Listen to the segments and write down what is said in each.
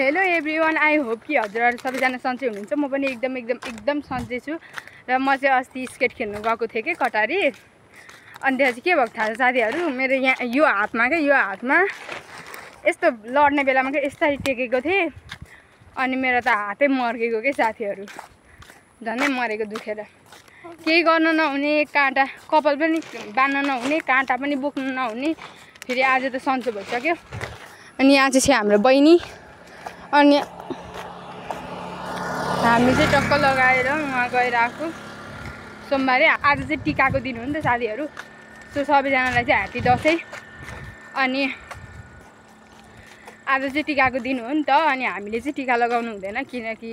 Hello everyone, I hope कि हजुरहरू सबैजना सन्चै हुनुहुन्छ। म पनि एकदम सन्चै छु। र म चाहिँ अस्ति स्केट खेल्नु गएको थिएँ कि कटारी। अनि त्यहाँ चाहिँ के भएको थाहा छ साथीहरू, मेरो यहाँ यो हातमा यस्तो लड्ने बेलामा के यसरी टेकेको थिएँ। अनि मेरो त हातै मर्केको के साथीहरू, झन्डै मरेको दुखेर। केही गर्न नहुने, काँटा कपाल पनि बाँध्न नहुने, काँटा पनि बोक्नु नहुने। फेरि आज त सन्चो भइसक्यो। अनि यहाँ चाहिँ छ हाम्रो बहिनी। अनि हामी चाहिँ टक्क लगाएर उहाँ गइरहेको सोमबारे। आज चाहिँ टिकाको दिन हो नि त साथीहरू। सो सबैजनालाई चाहिँ ह्याप्पी दसैँ। अनि आज चाहिँ टिकाको दिन हो नि त। अनि हामीले चाहिँ टिका लगाउनु हुँदैन, किनकि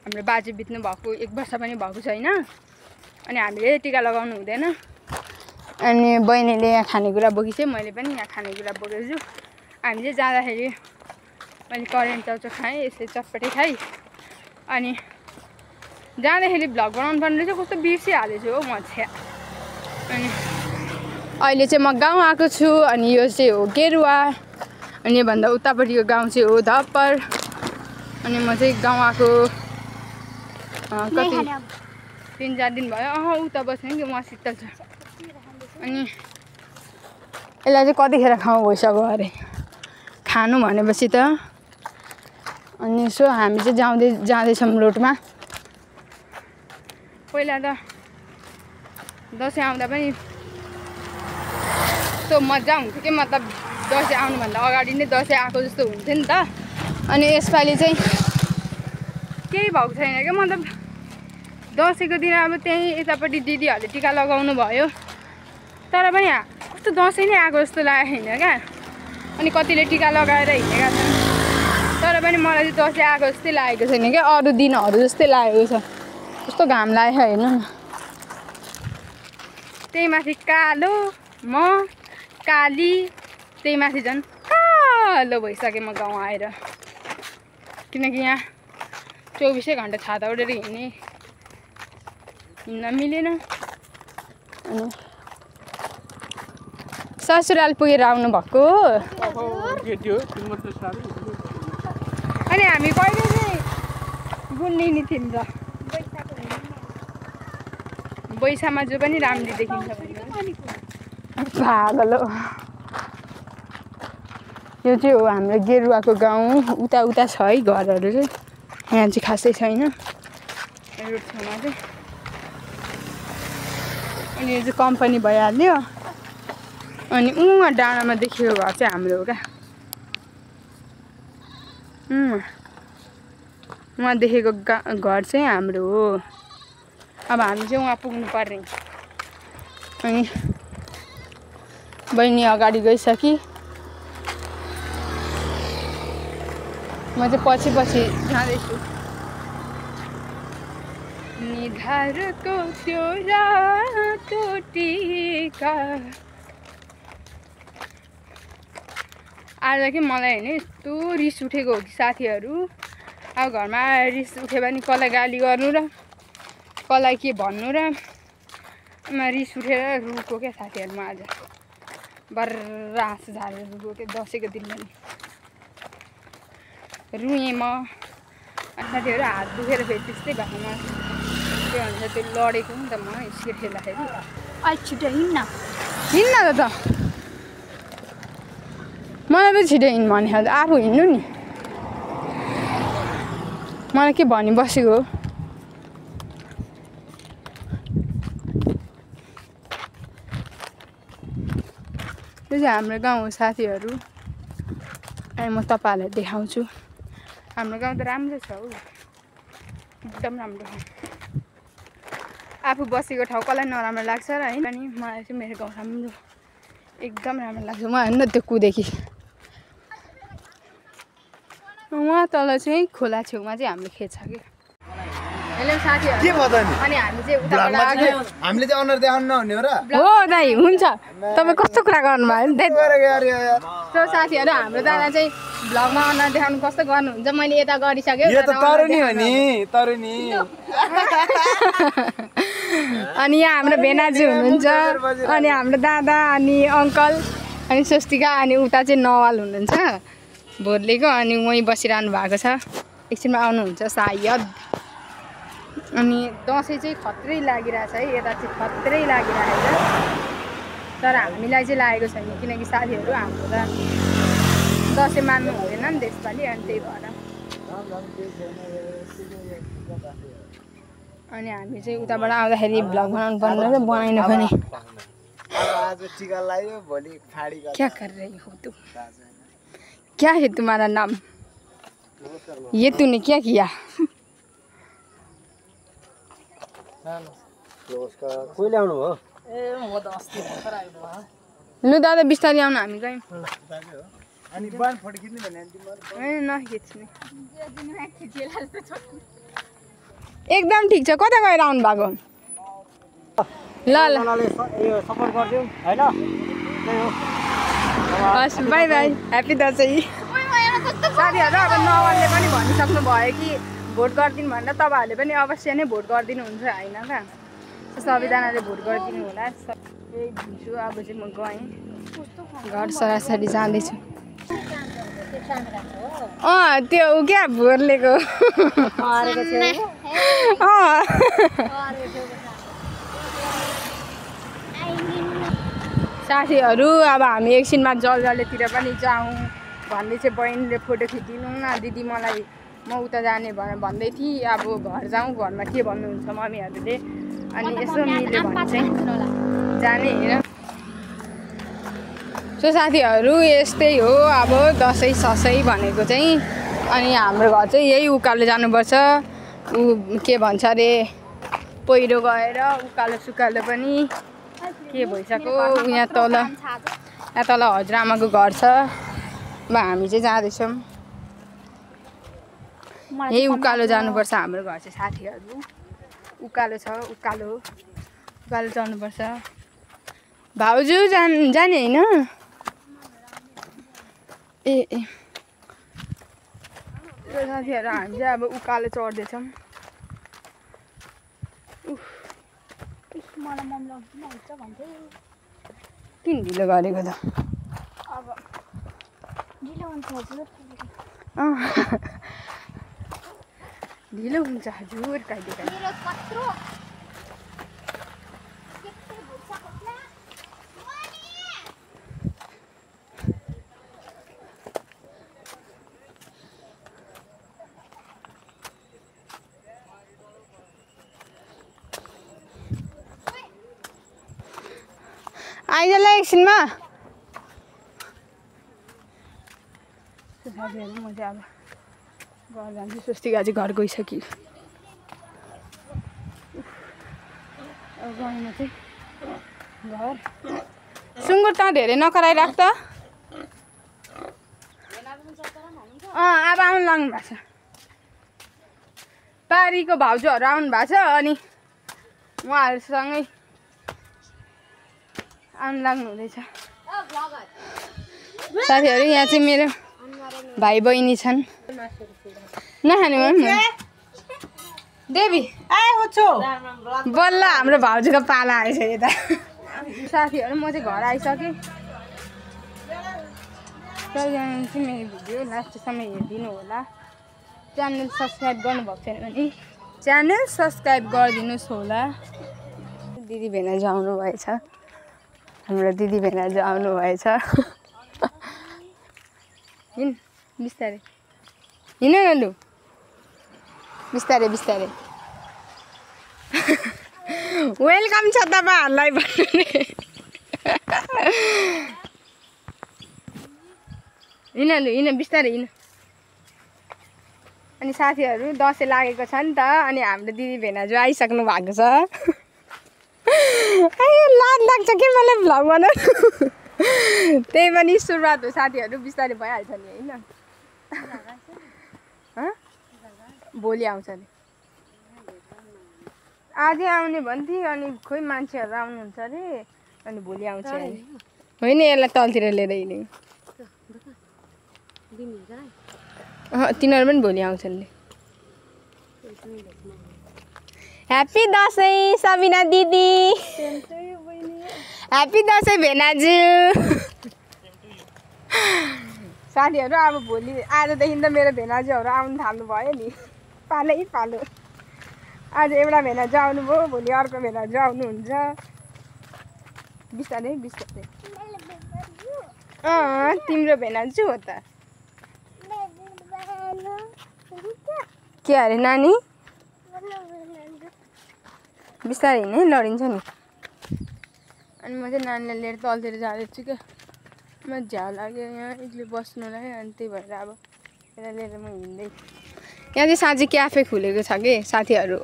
हाम्रो बाजे बित्नु भएको 1 वर्ष पनि भएको छैन। अनि हामीले टिका लगाउनु हुँदैन। अनि बहिनीले यहाँ खानेकुरा बोकिछ, मैले पनि यहाँ खानेकुरा बोकेको छु। हामी चाहिँ जाँदाखेरि मैले करेन्ट चाउचाउ खाएँ, यसै चटपटे खाएँ। अनि जाँदाखेरि भ्लग बनाउनु पर्ने चाहिँ कस्तो बिर्सिहालेछु हौ म चाहिँ। अनि अहिले चाहिँ म गाउँ आएको छु। अनि यो चाहिँ हो गेरुवा। अनि योभन्दा उतापट्टिको गाउँ चाहिँ हो धप्पर। अनि म चाहिँ गाउँ आएको कति 3-4 दिन भयो। उता बस्ने कि म शीतल छ। अनि यसलाई चाहिँ कतिखेर खाउँ भइसक्यो अरे खानु भनेपछि त। अनि सो हामी चाहिँ जाँदैछौँ रोडमा। पहिला त दसैँ आउँदा पनि यस्तो मजा हुन्थ्यो कि, मतलब दसैँ आउनुभन्दा अगाडि नै दसैँ आएको जस्तो हुन्थ्यो नि त। अनि यसपालि चाहिँ केही भएको छैन क्या, मतलब दसैँको दिन अब त्यहीँ यतापट्टि दिदीहरूले टिका लगाउनु भयो। तर पनि कस्तो दसैँ नै आएको जस्तो लागेको छैन क्या। अनि कतिले टिका लगाएर हिँडेका छन्, तर पनि मलाई चाहिँ दसैँ आएको जस्तै लागेको छैन क्या। अरू दिनहरू जस्तै लागेको छ। कस्तो घाम लागेको हेर्नु न। त्यही माथि कालो, म काली, त्यही माथि झन् कालो भइसकेँ म गाउँ आएर। किनकि यहाँ 24 घन्टा छाता उडेर हिँड्न मिलेन। अनि ससुराल पुगेर आउनु भएको। अनि हामी कहिले चाहिँ गुन्डिनी थियौँ र बैसामा जो पनि राम्ररी देखिन्छ पागल हो। यो चाहिँ हो हाम्रो गेरुवाको गाउँ। उता छ है घरहरू चाहिँ, यहाँ चाहिँ खासै छैन रोड छेउमा चाहिँ। अनि यो चाहिँ कम्पनी भइहाल्यो। अनि उहाँ डाँडामा देखेको घर चाहिँ हाम्रो हो क्या। उहाँ देखेको घर चाहिँ हाम्रो हो। अब हामी चाहिँ उहाँ पुग्नु पर्ने। अनि बहिनी अगाडि गइसकी, म चाहिँ पछि जाँदैछु। निधारको त्यो रातो टिका आज कि मलाई होइन यस्तो रिस उठेको हो कि साथीहरू। अब घरमा रिस उठ्यो भने कसलाई गाली गर्नु र कसलाई के भन्नु र। रिस उठेर रुको क्या साथीहरू। म आज बर्र आँसु झारेर रुको क्या। दसैँको दिन पनि रुएँ म। साथीहरू हात दुखेर फेरि त्यस्तै भएको। म के भन्छ त्यो लडेको नि त म स्केट खेल्दाखेरि। छिटो हिँड्न त मलाई पनि छिटो हिँड्नु भने आफू हिँड्नु नि। मलाई के भनी बसेको हो। त्यो चाहिँ हाम्रो गाउँ हो साथीहरू। अनि म तपाईँहरूलाई देखाउँछु। हाम्रो गाउँ त राम्रो छ हौ, एकदम राम्रो। आफू बसेको ठाउँ कसलाई नराम्रो लाग्छ र है। अनि मलाई चाहिँ मेरो गाउँ राम्रो, एकदम राम्रो लाग्छ। म हेर्नु त्यो कुदेकी उहाँ तल चाहिँ खोला छेउमा चाहिँ हाम्रो खेत छ कि। हेलो साथीहरू, अनि हामी चाहिँ उताबाट आएको। हामीले चाहिँ अनुहार देखाउनु नहुने हो र? हो दाइ, हुन्छ। तपाईँ कस्तो कुरा गर्नुभयो नि। सो साथीहरू, हाम्रो दादा चाहिँ भ्लगमा अनुहार देखाउनु कस्तो गर्नुहुन्छ मैले यता गरिसक्यो। यो त तरुनी हो नि, तरुनी। अनि यहाँ हाम्रो भेनाजु हुनुहुन्छ। अनि हाम्रो दादा, अनि अङ्कल, अनि स्वस्तिका, अनि उता चाहिँ नवाल हुनुहुन्छ। भोरलेको अनि वहीँ बसिरहनु भएको छ। एकछिनमा आउनुहुन्छ सायद। अनि दसैँ चाहिँ खत्रै लागिरहेछ है, यता चाहिँ खत्रै लागिरहेछ। तर हामीलाई चाहिँ लागेको छैन किनकि साथीहरू हाम्रो त दसैँ मान्नु हुँदैन नि त्यसपालि, अनि त्यही भएर। अनि हामी चाहिँ उताबाट आउँदाखेरि भ्लग बनाउनु पर्ने रहेछ, बनाएन पनि। क्या कर रही हो तुम? क्या है तुम्हारा नाम? ये तूने क्या किया? कोही ल्याउनु हो? लु दादा बिस्तारै आउनु, हामी गयौँ। नखिच्ने एकदम ठिक छ। कता गएर आउनु भएको? ल ल सपोर्ट गरिदिउँ होइन। हस् बाई बाई, ह्याप्पी दसैँ। साथीहरू अब नवलले पनि भनिसक्नु भयो कि भोट गरिदिनु भनेर, तपाईँहरूले पनि अवश्य नै भोट गरिदिनुहुन्छ होइन त? सबैजनाले भोट गरिदिनु होला। यही भन्छु। अब चाहिँ म गएँ घर सरासरी जाँदैछु। त्यो ऊ क्या भोरलेको साथीहरू अब हामी एकछिनमा जलजलेतिर पनि जाउँ भन्दै चाहिँ बहिनीले फोटो खिचिदिनु न दिदी मलाई, म उता जाने भनेर भन्दै थिएँ। अब घर जाउँ, घरमा के भन्नुहुन्छ मम्मीहरूले, अनि यसो मिल्यो भने चाहिँ जाने होइन। सो साथीहरू यस्तै हो अब दसैँ ससैँ भनेको चाहिँ। अनि हाम्रो घर चाहिँ यही उकालो जानुपर्छ। के भन्छ अरे, पहिरो गएर उकालो सुकालो पनि के भइसक्यो। यहाँ तल हजुरआमाको घर छ। अब हामी चाहिँ जाँदैछौँ, यही उकालो जानुपर्छ हाम्रो घर चाहिँ साथीहरू। उकालो छ, उकालो जानुपर्छ। भाउजू जाने होइन? ए साथीहरू हामी चाहिँ अब उकालो चढ्दैछौँ। किन ढिलो गरेको त? ढिलो हुन्छ हजुर कहिले कहिले। आइजला एकछिनमा। साथीहरू म चाहिँ अब घर जान्छु। स्वस्तिका चाहिँ घर गइसक्यो। अब गएन चाहिँ घर। सुँगुर त धेरै नकराइराख त। अब आउनु लाग्नु भएको छ। पारीको भाउजूहरू आउनु भएको छ अनि उहाँहरूसँगै आउनु लाग्नु हुँदैछ। साथीहरू यहाँ चाहिँ मेरो भाइ बहिनी छन्। नखाने देवी बल्ल हाम्रो भाउजूको पाला आएछ यता। साथीहरू म चाहिँ घर आइसकेँ। सबैजना चाहिँ मेरो भिडियो लास्टसम्म हेरिदिनु होला। च्यानल सब्सक्राइब गर्नुभएको छैन भने च्यानल सब्सक्राइब गरिदिनुहोस् होला। दिदी भेनाजु आउनु भएछ, हाम्रो दिदी भेनाजु आउनु भएछ। हिँड बिस्तारै, हिँड न लु बिस्तारै बिस्तारै। वेलकम छ तपाईँहरूलाई भन्नु नि। हिँड लु हिँड बिस्तारै हिँड। अनि साथीहरू दसैँ लागेको छ नि त, अनि हाम्रो दिदी भेनाजु आइसक्नु भएको छ। लाज लाग्छ कि मलाई भ्लग बनाउनु। त्यही पनि सुरुवात हो साथीहरू, बिस्तारै भइहाल्छ नि होइन। भोलि आउँछ नि, आज आउने भन्थे अनि खोइ मान्छेहरू आउनुहुन्छ अरे, अनि भोलि आउँछ अरे। होइन यसलाई तलतिर लिएर हिँड्यो। तिनीहरू पनि भोलि आउँछन् नि। ह्याप्पी दसैँ सबिना दिदी। ह्याप्पी दसैँ भेनाजु। साथीहरू अब भोलि आजदेखि त मेरो भेनाजुहरू आउनु थाल्नु भयो नि पालो आज एउटा भेनाजु आउनुभयो भोलि अर्को भेनाजु आउनुहुन्छ बिस्तारै बिस्तारै तिम्रो भेनाजु हो त के अरे नानी बिस्तारै हिँड्नै लडिन्छ नि अनि म चाहिँ नानीलाई लिएर तलतिर जाँदैछु क्या मजा लाग्यो यहाँ एक्लै बस्नुलाई अनि त्यही भएर अब यसलाई लिएर म हिँड्दै यहाँ चाहिँ साँझी क्याफे खुलेको छ कि साथीहरू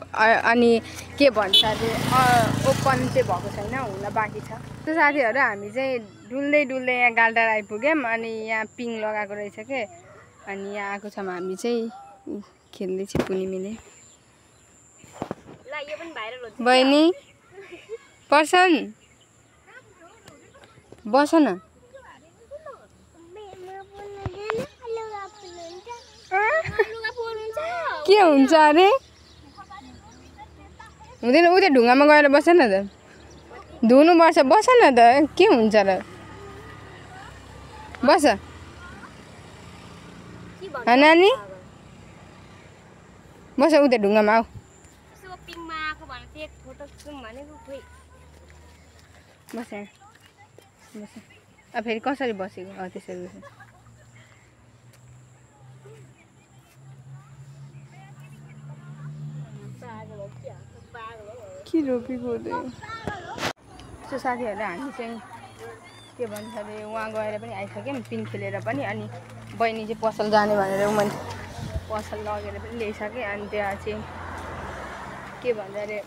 अनि के भन्छ अरे ओपन चाहिँ भएको छैन हुन बाँकी छ त्यो साथीहरू हामी चाहिँ डुल्दै डुल्दै यहाँ गालटार आइपुग्यौँ अनि यहाँ पिङ लगाएको रहेछ के अनि यहाँ आएको छौँ हामी चाहिँ खेल्दैछ पुनिमीले बहिनी पर्छन् बस न के हुन्छ अरे हुँदैन उतै ढुङ्गामा गएर बस न त धुनुपर्छ बस न त के हुन्छ र बस नानी बस उतै ढुङ्गामा आऊ बस बस अब फेरि कसरी बसेको त्यसरी बस के रोपेको त्यो साथीहरू हामी चाहिँ के भन्छ अरे उहाँ गएर पनि आइसक्यौँ पिङ खेलेर पनि अनि बहिनी चाहिँ पसल जाने भनेर मैले पसल लगेर पनि ल्याइसकेँ अनि त्यहाँ चाहिँ के भन्छ अरे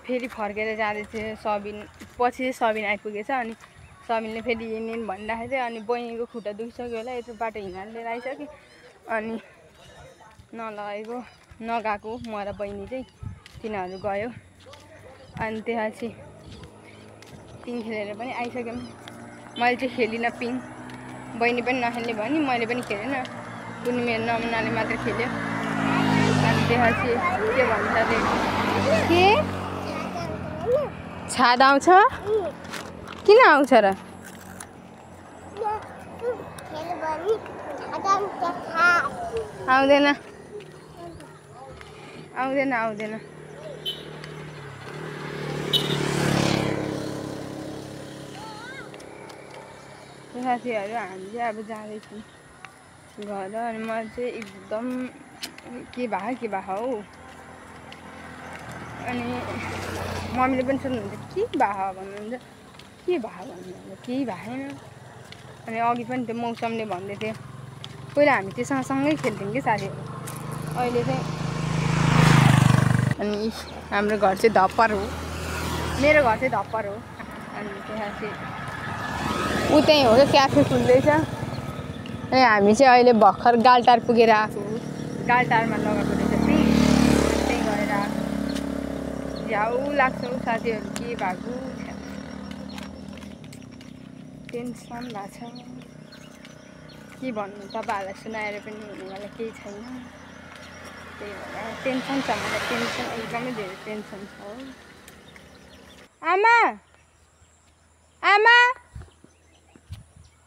फेरि फर्केर जाँदैथियो सबिन पछि चाहिँ सबिन आइपुगेछ अनि सबिनले फेरि हिँड्ने भनिरहेको थियो अनि बहिनीको खुट्टा दुखिसक्यो होला यत्रो बाटो हिँडेर लिएर आइसक्यो अनि नलगेको नगएको म र बहिनी चाहिँ तिनीहरू गयो अनि त्यहाँ चाहिँ पिङ खेलेर पनि आइसक्यौँ मैले चाहिँ खेलिनँ पिङ बहिनी पनि नखेल्ने भयो नि मैले पनि खेलेन कुनै मेरो नमुनाले मात्र खेल्यो अनि त्यहाँ चाहिँ के भन्छ अरे के छाद आउँछ किन आउँछ र आउँदैन आउँदैन आउँदैन साथीहरू हामी चाहिँ अब जाँदैछौँ घर अनि म चाहिँ एकदम के भयो हौ अनि मम्मीले पनि सोध्नुहुन्छ के भयो भन्नुहुन्छ के भयो भन्नुहुन्छ केही भएन अनि अघि पनि त्यो मौसमले भन्दै थियो पहिला हामी त्योसँग सँगै खेल्थ्यौँ कि साथीहरू अहिले चाहिँ अनि हाम्रो घर चाहिँ धप्पर हो मेरो घर चाहिँ धप्पर हो अनि त्यहाँ चाहिँ उतै हो क्या क्याफे खुल्दैछ अनि हामी चाहिँ अहिले भर्खर गालटार पुगेर आएको गालटारमा लगाएको रहेछ त्यही गएर आएको झ्याउ लाग्छ साथीहरू के भएको टेन्सन भएको छ के भन्नु तपाईँहरूलाई सुनाएर पनि हुनेवाला केही छैन त्यही भएर टेन्सन छ मलाई टेन्सन एकदमै धेरै टेन्सन छ हो आमा आमा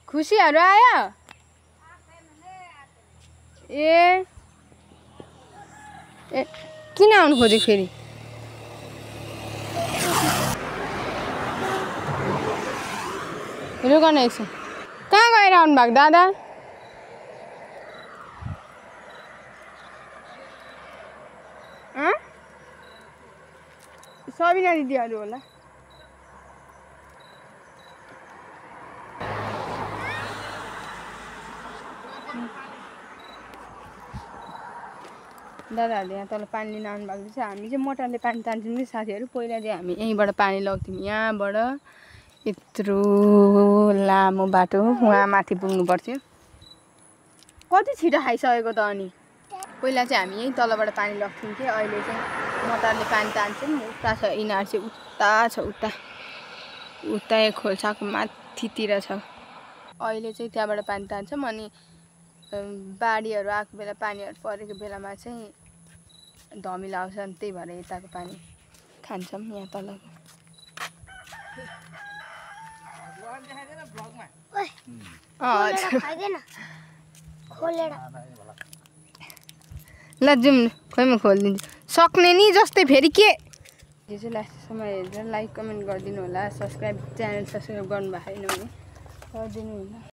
खुसीहरू आयो ए किन आउनु खोजेको फेरि रुक न एकछिन कहाँ गएर आउनु भएको दादा सबिना दिदीहरू होला दादाहरूले यहाँ तल पानी लिन आउनु भएको छ हामी चाहिँ मोटरले पानी तान्छौँ कि साथीहरू पहिला चाहिँ हामी यहीँबाट पानी लग्थ्यौँ यहाँबाट यत्रो लामो बाटो वहाँ माथि पुग्नु पर्थ्यो कति छिटो खाइसकेको त अनि पहिला चाहिँ हामी यहीँ तलबाट पानी लग्थ्यौँ कि अहिले चाहिँ मोटरले पानी तान्छौँ उता छ इनार चाहिँ उता छ उता खोल्साको माथितिर छ अहिले चाहिँ त्यहाँबाट पानी तान्छौँ अनि बाढीहरू आएको बेला पानीहरू परेको बेलामा चाहिँ धमिलो आउँछ अनि त्यही भएर यताको पानी खान्छौँ यहाँ तलको खाइदेन खोलेर ल जाउँ खोइ म खोलिदिन्छु सक्ने नि जस्तै फेरि के यो चाहिँ लास्टसम्म हेरेर लाइक कमेन्ट गरिदिनु होला च्यानल सब्सक्राइब गर्नु भएको छैन भने गरिदिनु होला